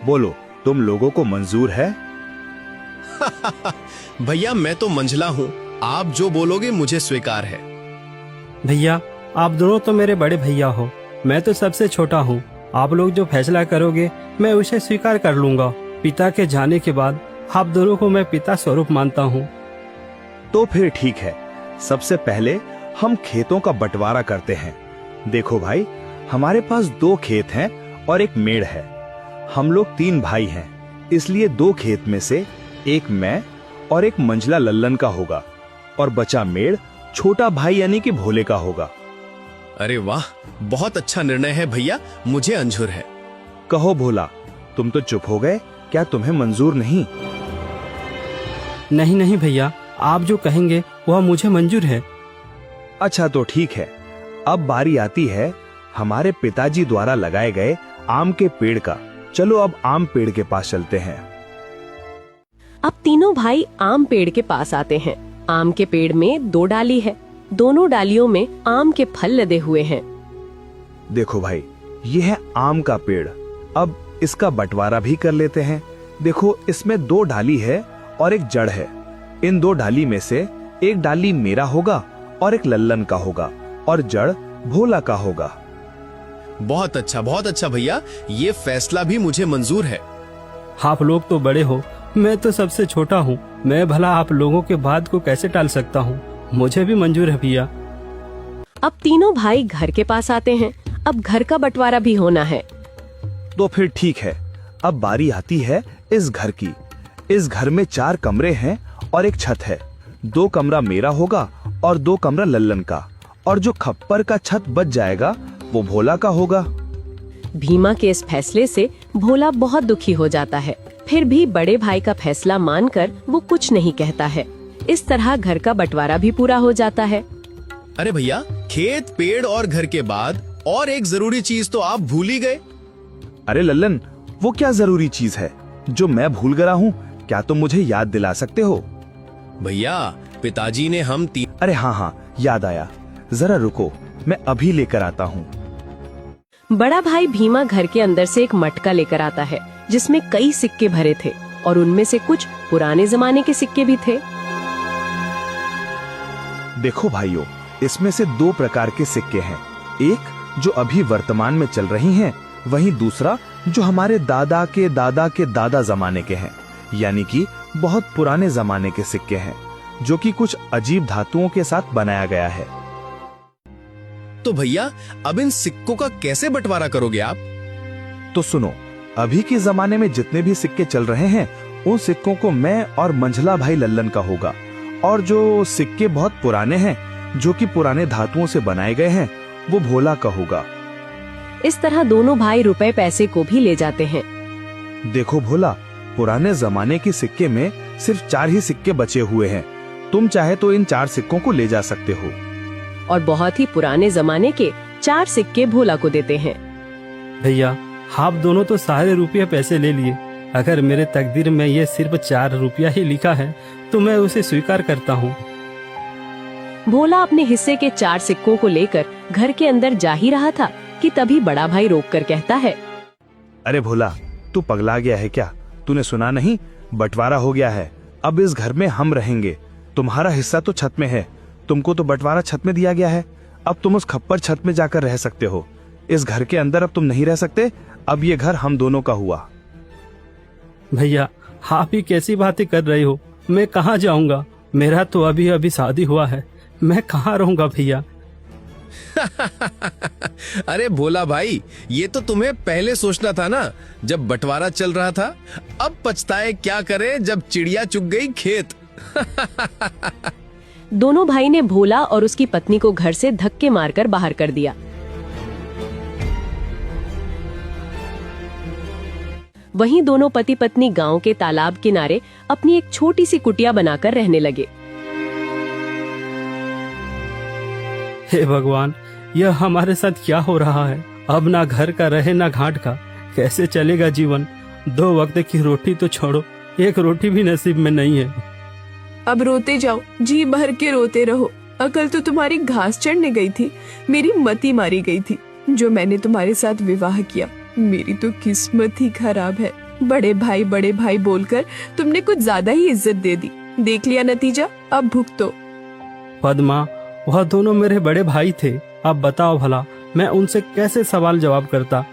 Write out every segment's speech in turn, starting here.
बोलो, तुम लोगों को मंजूर है? भैया मैं तो मंझला हूँ, आप जो बोलोगे मुझे स्वीकार है। भैया आप दोनों तो मेरे बड़े भैया हो, मैं तो सबसे छोटा हूँ। आप लोग जो फैसला करोगे मैं उसे स्वीकार कर लूंगा। पिता के जाने के बाद आप दोनों को मैं पिता स्वरूप मानता हूँ। तो फिर ठीक है, सबसे पहले हम खेतों का बंटवारा करते हैं। देखो भाई, हमारे पास 2 खेत हैं और एक मेड़ है। हम लोग 3 भाई हैं, इसलिए 2 खेत में से एक मैं और एक मंझला लल्लन का होगा और बचा मेड़ छोटा भाई यानी कि भोले का होगा। अरे वाह, बहुत अच्छा निर्णय है भैया, मुझे मंजूर है। कहो भोला, तुम तो चुप हो गए, क्या तुम्हें मंजूर नहीं? नहीं नहीं भैया, आप जो कहेंगे वह मुझे मंजूर है। अच्छा तो ठीक है, अब बारी आती है हमारे पिताजी द्वारा लगाए गए आम के पेड़ का। चलो अब आम पेड़ के पास चलते हैं। अब तीनों भाई आम पेड़ के पास आते हैं। आम के पेड़ में 2 डाली है, दोनों डालियों में आम के फल लदे हुए हैं। देखो भाई, ये है आम का पेड़। अब इसका बंटवारा भी कर लेते हैं। देखो, इसमें 2 डाली है और एक जड़ है। इन 2 डाली में से एक डाली मेरा होगा और एक लल्लन का होगा और जड़ भोला का होगा। बहुत अच्छा भैया, ये फैसला भी मुझे मंजूर है। आप लोग तो बड़े हो, मैं तो सबसे छोटा हूँ। मैं भला आप लोगों के बात को कैसे टाल सकता हूँ? मुझे भी मंजूर है भैया। अब तीनों भाई घर के पास आते हैं। अब घर का बंटवारा भी होना है। तो फिर ठीक है, अब बारी आती है इस घर की। इस घर में 4 कमरे हैं और एक छत है। 2 कमरा मेरा होगा और 2 कमरा लल्लन का, और जो खप्पर का छत बच जाएगा वो भोला का होगा। भीमा के इस फैसले से भोला बहुत दुखी हो जाता है। फिर भी बड़े भाई का फैसला मानकर वो कुछ नहीं कहता है। इस तरह घर का बंटवारा भी पूरा हो जाता है। अरे भैया, खेत, पेड़ और घर के बाद और एक जरूरी चीज तो आप भूल ही गए। अरे लल्लन, वो क्या जरूरी चीज है जो मैं भूल गया हूँ? क्या तुम मुझे याद दिला सकते हो? भैया, पिताजी ने हम 3 अरे हाँ, याद आया। जरा रुको, मैं अभी लेकर आता हूँ। बड़ा भाई भीमा घर के अंदर से एक मटका लेकर आता है जिसमें कई सिक्के भरे थे और उनमें से कुछ पुराने जमाने के सिक्के भी थे। देखो भाइयों, इसमें से 2 प्रकार के सिक्के हैं। एक जो अभी वर्तमान में चल रही हैं, वहीं दूसरा जो हमारे दादा के दादा के दादा जमाने के हैं, यानी कि बहुत पुराने जमाने के सिक्के हैं, जो कि कुछ अजीब धातुओं के साथ बनाया गया है। तो भैया, अब इन सिक्कों का कैसे बंटवारा करोगे आप? तो सुनो, अभी के जमाने में जितने भी सिक्के चल रहे हैं, उन सिक्कों को मैं और मंझला भाई लल्लन का होगा, और जो सिक्के बहुत पुराने हैं, जो कि पुराने धातुओं से बनाए गए हैं, वो भोला का होगा। इस तरह दोनों भाई रुपए पैसे को भी ले जाते हैं। देखो भोला, पुराने जमाने के सिक्के में सिर्फ 4 ही सिक्के बचे हुए हैं। तुम चाहे तो इन 4 सिक्कों को ले जा सकते हो। और बहुत ही पुराने जमाने के 4 सिक्के भोला को देते हैं। भैया, आप दोनों तो सारे रुपये पैसे ले लिए। अगर मेरे तकदीर में ये सिर्फ 4 रुपया ही लिखा है तो मैं उसे स्वीकार करता हूँ। भोला अपने हिस्से के 4 सिक्कों को लेकर घर के अंदर जा ही रहा था कि तभी बड़ा भाई रोककर कहता है, अरे भोला, तू पगला गया है क्या? तूने सुना नहीं? बंटवारा हो गया है। अब इस घर में हम रहेंगे। तुम्हारा हिस्सा तो छत में है, तुमको तो बंटवारा छत में दिया गया है। अब तुम उस खप्पर छत में जाकर रह सकते हो। इस घर के अंदर अब तुम नहीं रह सकते। अब ये घर हम दोनों का हुआ। भैया, आप ही कैसी बातें कर रहे हो? मैं कहाँ जाऊंगा? मेरा तो अभी अभी शादी हुआ है, मैं कहाँ रहूंगा भैया? अरे भोला भाई, ये तो तुम्हें पहले सोचना था ना, जब बंटवारा चल रहा था। अब पछताए क्या करे जब चिड़िया चुग गई खेत। दोनों भाई ने भोला और उसकी पत्नी को घर से धक्के मारकर बाहर कर दिया। वहीं दोनों पति पत्नी गांव के तालाब किनारे अपनी एक छोटी सी कुटिया बनाकर रहने लगे। हे भगवान, यह हमारे साथ क्या हो रहा है? अब ना घर का रहे ना घाट का, कैसे चलेगा जीवन? 2 वक्त की रोटी तो छोड़ो, एक रोटी भी नसीब में नहीं है। अब रोते जाओ, जी भर के रोते रहो। अकल तो तुम्हारी घास चढ़ने गई थी, मेरी मती मारी गई थी। जो मैंने तुम्हारे साथ विवाह किया, मेरी तो किस्मत ही खराब है। बड़े भाई बोलकर तुमने कुछ ज्यादा ही इज्जत दे दी। देख लिया नतीजा, अब भुगतो। पद्मा, वह दोनों मेरे बड़े भाई थे। अब बताओ भला मैं उनसे कैसे सवाल जवाब करता।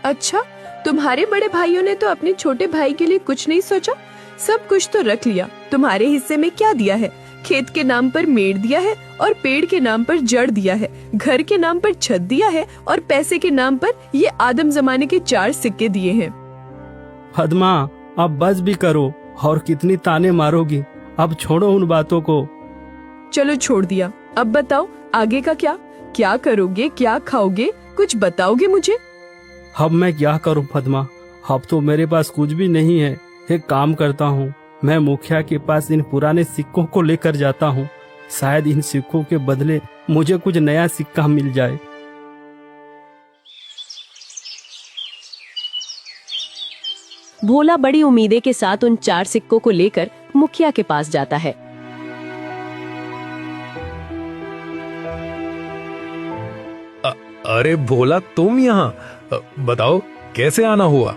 अच्छा, तुम्हारे बड़े भाइयों ने तो अपने छोटे भाई के लिए कुछ नहीं सोचा, सब कुछ तो रख लिया। तुम्हारे हिस्से में क्या दिया है? खेत के नाम पर मेड़ दिया है और पेड़ के नाम पर जड़ दिया है, घर के नाम पर छत दिया है और पैसे के नाम पर ये आदम जमाने के 4 सिक्के दिए हैं। पद्मा, अब बस भी करो, और कितनी ताने मारोगी। अब छोड़ो उन बातों को। चलो छोड़ दिया, अब बताओ आगे का क्या? क्या करोगे, क्या खाओगे, कुछ बताओगे मुझे? अब मैं क्या करूं पद्मा, अब तो मेरे पास कुछ भी नहीं है। एक काम करता हूँ, मैं मुखिया के पास इन पुराने सिक्कों को लेकर जाता हूँ। शायद इन सिक्कों के बदले मुझे कुछ नया सिक्का मिल जाए। भोला बड़ी उम्मीदें के साथ उन 4 सिक्कों को लेकर मुखिया के पास जाता है। अरे भोला, तुम यहाँ? बताओ कैसे आना हुआ?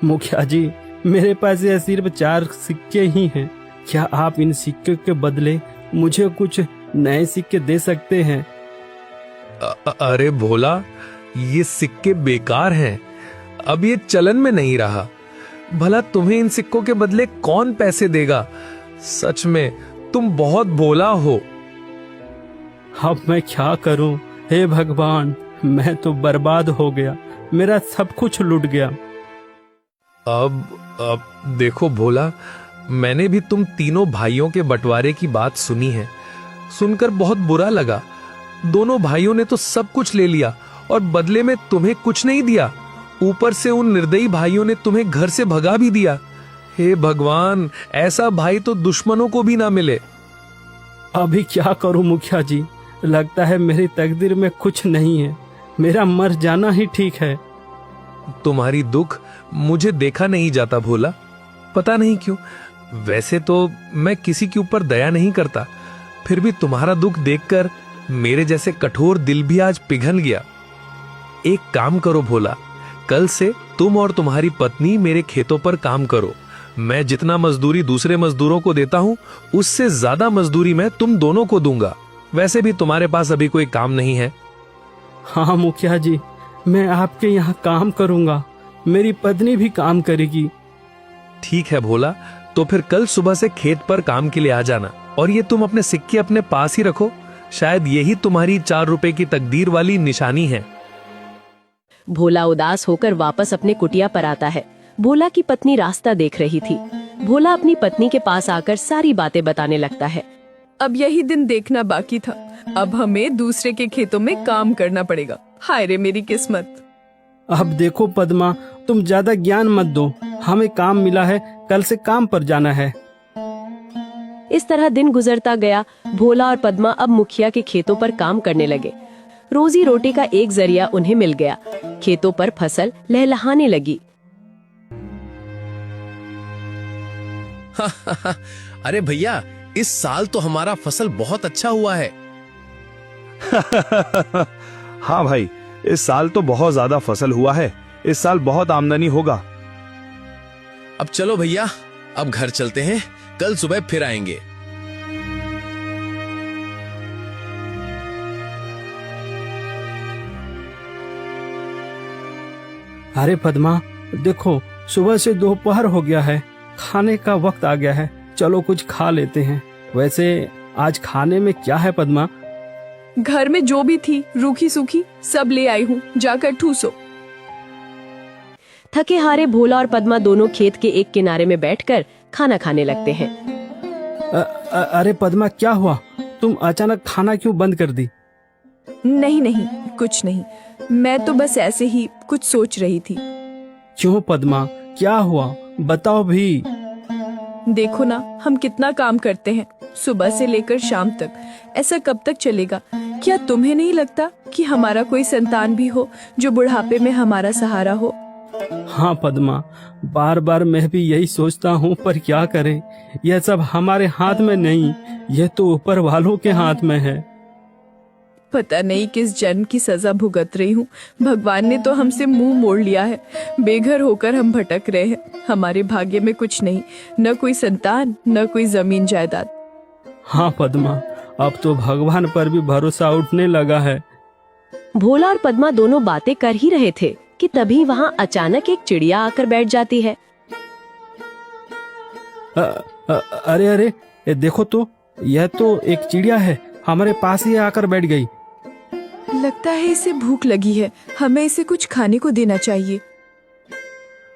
मुखिया जी, मेरे पास ये सिर्फ 4 सिक्के ही हैं। क्या आप इन सिक्के के बदले मुझे कुछ नए सिक्के दे सकते हैं? अरे भोला, ये सिक्के बेकार हैं, अब ये चलन में नहीं रहा। भला तुम्हें इन सिक्कों के बदले कौन पैसे देगा? सच में तुम बहुत भोला हो। अब मैं क्या करूं? हे भगवान, मैं तो बर्बाद हो गया, मेरा सब कुछ लुट गया। अब देखो भोला, मैंने भी तुम तीनों भाइयों के बंटवारे की बात सुनी है। सुनकर बहुत बुरा लगा। दोनों भाइयों ने तो सब कुछ ले लिया और बदले में तुम्हें कुछ नहीं दिया। ऊपर से उन निर्दयी भाइयों ने तुम्हें घर से भगा भी दिया। हे भगवान, ऐसा भाई तो दुश्मनों को भी ना मिले। अभी क्या करूं मुखिया जी, लगता है मेरी तकदीर में कुछ नहीं है। मेरा मर जाना ही ठीक है। तुम्हारी दुख मुझे देखा नहीं जाता भोला, पता नहीं क्यों। वैसे तो मैं किसी के ऊपर दया नहीं करता, फिर भी तुम्हारा दुख देखकर मेरे जैसे कठोर दिल भी आज पिघल गया। एक काम करो भोला, कल से तुम और तुम्हारी पत्नी मेरे खेतों पर काम करो। मैं जितना मजदूरी दूसरे मजदूरों को देता हूँ, उससे ज्यादा मजदूरी मैं तुम दोनों को दूंगा। वैसे भी तुम्हारे पास अभी कोई काम नहीं है। हाँ मुखिया जी, मैं आपके यहाँ काम करूंगा, मेरी पत्नी भी काम करेगी। ठीक है भोला, तो फिर कल सुबह से खेत पर काम के लिए आ जाना। और ये तुम अपने सिक्के अपने पास ही रखो, शायद यही तुम्हारी 4 रुपए की तकदीर वाली निशानी है। भोला उदास होकर वापस अपने कुटिया पर आता है। भोला की पत्नी रास्ता देख रही थी। भोला अपनी पत्नी के पास आकर सारी बातें बताने लगता है। अब यही दिन देखना बाकी था, अब हमें दूसरे के खेतों में काम करना पड़ेगा। हाय रे मेरी किस्मत। अब देखो पद्मा, तुम ज्यादा ज्ञान मत दो, हमें काम मिला है, कल से काम पर जाना है। इस तरह दिन गुजरता गया। भोला और पद्मा अब मुखिया के खेतों पर काम करने लगे। रोजी रोटी का एक जरिया उन्हें मिल गया। खेतों पर फसल लहलहाने लगी। अरे भैया, इस साल तो हमारा फसल बहुत अच्छा हुआ है। हाँ भाई, इस साल तो बहुत ज्यादा फसल हुआ है। इस साल बहुत आमदनी होगा। अब चलो भैया, अब घर चलते हैं, कल सुबह फिर आएंगे। अरे पद्मा, देखो सुबह से दोपहर हो गया है, खाने का वक्त आ गया है, चलो कुछ खा लेते हैं। वैसे आज खाने में क्या है पद्मा? घर में जो भी थी रूखी सूखी सब ले आई हूँ, जाकर ठूसो। थके हारे भोला और पद्मा दोनों खेत के एक किनारे में बैठकर खाना खाने लगते हैं। अरे पद्मा, क्या हुआ? तुम अचानक खाना क्यों बंद कर दी? नहीं नहीं, कुछ नहीं, मैं तो बस ऐसे ही कुछ सोच रही थी। क्यों पद्मा, क्या हुआ? बताओ भी। देखो ना, हम कितना काम करते हैं, सुबह से लेकर शाम तक। ऐसा कब तक चलेगा? क्या तुम्हें नहीं लगता कि हमारा कोई संतान भी हो जो बुढ़ापे में हमारा सहारा हो? हाँ पद्मा, बार बार मैं भी यही सोचता हूँ, पर क्या करें, यह सब हमारे हाथ में नहीं, यह तो ऊपर वालों के हाथ में है। पता नहीं किस जन्म की सजा भुगत रही हूँ। भगवान ने तो हमसे मुंह मोड़ लिया है। बेघर होकर हम भटक रहे हैं। हमारे भाग्य में कुछ नहीं, न कोई संतान, न कोई जमीन जायदाद। हाँ पद्मा, अब तो भगवान पर भी भरोसा उठने लगा है। भोला और पद्मा दोनों बातें कर ही रहे थे कि तभी वहाँ अचानक एक चिड़िया आकर बैठ जाती है। अरे अरे, ये देखो तो, यह तो एक चिड़िया है, हमारे पास ही आकर बैठ गई। लगता है इसे भूख लगी है, हमें इसे कुछ खाने को देना चाहिए।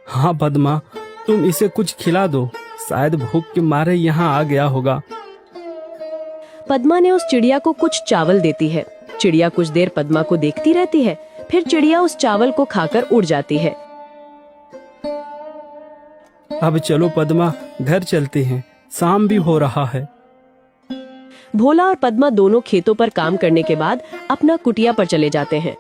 हाँ पद्मा, तुम इसे कुछ खिला दो, शायद भूख के मारे यहाँ आ गया होगा। पद्मा ने उस चिड़िया को कुछ चावल देती है। चिड़िया कुछ देर पद्मा को देखती रहती है, फिर चिड़िया उस चावल को खाकर उड़ जाती है। अब चलो पद्मा, घर चलते हैं, शाम भी हो रहा है। भोला और पद्मा दोनों खेतों पर काम करने के बाद अपना कुटिया पर चले जाते हैं।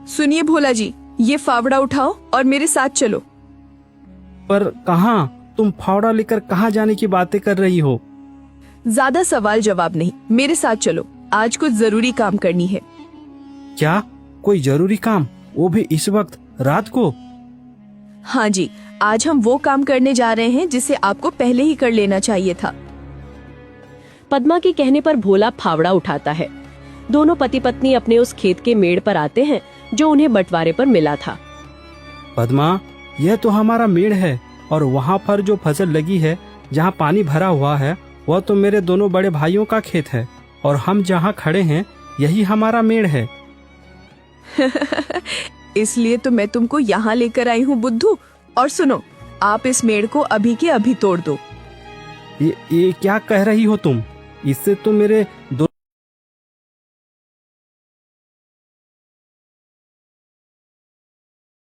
सुनिए भोला जी, ये फावड़ा उठाओ और मेरे साथ चलो। पर कहाँ? तुम फावड़ा लेकर कहाँ जाने की बातें कर रही हो? ज्यादा सवाल जवाब नहीं, मेरे साथ चलो, आज कुछ जरूरी काम करनी है। क्या? कोई जरूरी काम? वो भी इस वक्त, रात को? हाँ जी, आज हम वो काम करने जा रहे हैं जिसे आपको पहले ही कर लेना चाहिए था। पद्मा के कहने पर भोला फावड़ा उठाता है। दोनों पति पत्नी अपने उस खेत के मेड़ पर आते हैं जो उन्हें बंटवारे पर मिला था। पद्मा, यह तो हमारा मेड़ है और वहाँ पर जो फसल लगी है, जहाँ पानी भरा हुआ है, वह तो मेरे दोनों बड़े भाइयों का खेत है और हम जहाँ खड़े हैं यही हमारा मेड़ है। इसलिए तो मैं तुमको यहाँ लेकर आई हूँ बुद्धू। और सुनो, आप इस मेड़ को अभी के अभी तोड़ दो। ये क्या कह रही हो तुम? इससे तो मेरे दो